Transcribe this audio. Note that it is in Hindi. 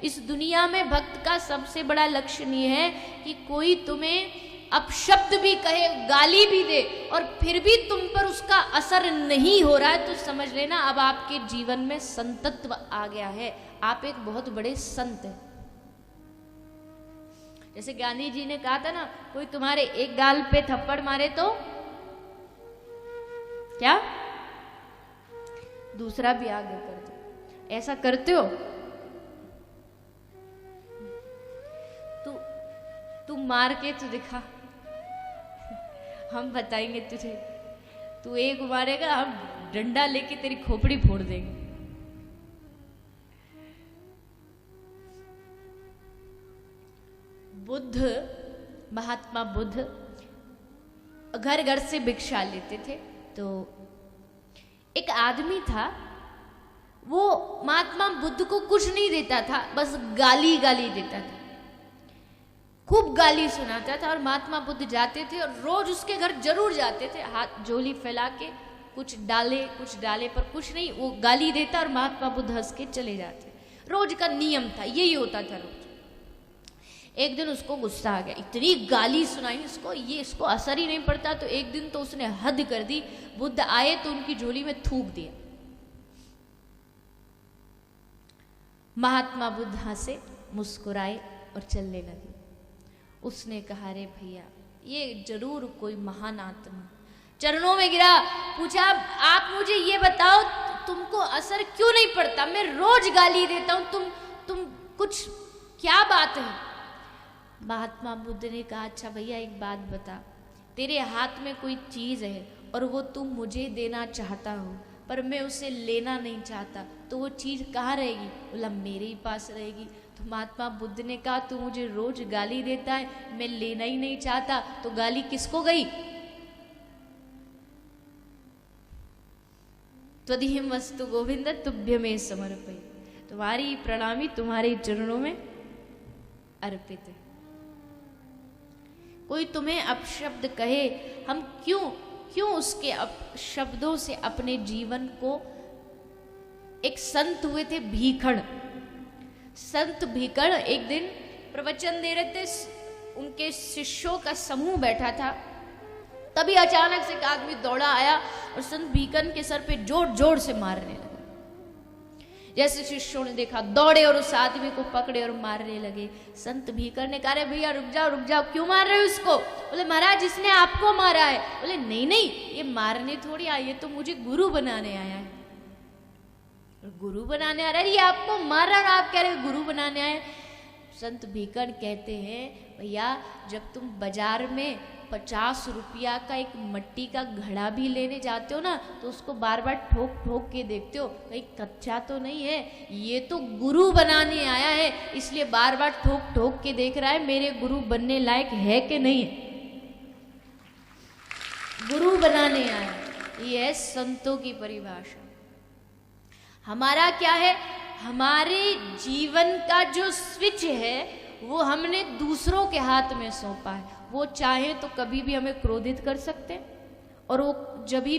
इस दुनिया में भक्त का सबसे बड़ा लक्षण ये है कि कोई तुम्हें अपशब्द भी कहे, गाली भी दे, और फिर भी तुम पर उसका असर नहीं हो रहा है, तो समझ लेना अब आपके जीवन में संतत्व आ गया है, आप एक बहुत बड़े संत हैं। जैसे गांधी जी ने कहा था ना, कोई तुम्हारे एक गाल पे थप्पड़ मारे तो क्या दूसरा भी आगे कर दो। ऐसा करते हो? तू मार के तो दिखा, हम बताएंगे तुझे। तू एक मारेगा, हम डंडा लेके तेरी खोपड़ी फोड़ देंगे। बुद्ध, महात्मा बुद्ध घर घर से भिक्षा लेते थे। तो एक आदमी था, वो महात्मा बुद्ध को कुछ नहीं देता था, बस गाली गाली देता था, खूब गाली सुनाता था। और महात्मा बुद्ध जाते थे और रोज उसके घर जरूर जाते थे, हाथ झोली फैला के, कुछ डाले पर कुछ नहीं, वो गाली देता और महात्मा बुद्ध हंस के चले जाते। रोज का नियम था, यही होता था रोज। एक दिन उसको गुस्सा आ गया, इतनी गाली सुनाई इसको, ये इसको असर ही नहीं पड़ता। तो एक दिन तो उसने हद कर दी, बुद्ध आए तो उनकी झोली में थूक दिया। महात्मा बुद्ध हंसे, मुस्कुराए और चलने लगे। उसने कहा, अरे भैया, ये जरूर कोई महान आत्मा। चरणों में गिरा, पूछा, आप मुझे ये बताओ, तुमको असर क्यों नहीं पड़ता? मैं रोज गाली देता हूं, तुम कुछ, क्या बात है? महात्मा बुद्ध ने कहा, अच्छा भैया एक बात बता, तेरे हाथ में कोई चीज है और वो तुम मुझे देना चाहता हो, पर मैं उसे लेना नहीं चाहता, तो वो चीज कहाँ रहेगी? बोला, मेरे ही पास रहेगी। तो महात्मा बुद्ध ने कहा, तू मुझे रोज गाली देता है, मैं लेना ही नहीं चाहता, तो गाली किसको गई? त्वदीयं वस्तु गोविंद तुभ्यमेव समर्पये, तुम्हारी प्रणामी तुम्हारे चरणों में अर्पित है। कोई तुम्हें अपशब्द कहे, हम क्यों उसके शब्दों से अपने जीवन को, एक संत हुए थे भीखण, संत भीखण एक दिन प्रवचन दे रहे थे, उनके शिष्यों का समूह बैठा था। तभी अचानक से एक आदमी दौड़ा आया और संत भीखण के सर पे जोर जोर से मारने लगा। जैसे शिष्यों ने देखा, दौड़े और उस आदमी को पकड़े और मारने लगे। संत भीखण ने कहा, भैया रुक जाओ, क्यों मार रहे हो इसको? बोले, महाराज इसने आपको मारा है। बोले, नहीं, ये मारने थोड़ी आया, ये तो मुझे गुरु बनाने आया है। गुरु बनाने आ रहा है, ये आपको मार रहा है, आप कह रहे गुरु बनाने आए। संत भीखण कहते हैं, भैया जब तुम बाजार में 50 रुपया का एक मट्टी का घड़ा भी लेने जाते हो ना, तो उसको बार बार ठोक ठोक के देखते हो, कहीं कच्चा तो नहीं है। ये तो गुरु बनाने आया है, इसलिए बार बार ठोक ठोक के देख रहा है, मेरे गुरु बनने लायक है कि नहीं है। गुरु बनाने आया, ये है संतों की परिभाषा। हमारा क्या है? हमारे जीवन का जो स्विच है वो हमने दूसरों के हाथ में सौंपा है। वो चाहे तो कभी भी हमें क्रोधित कर सकते हैं, और वो जब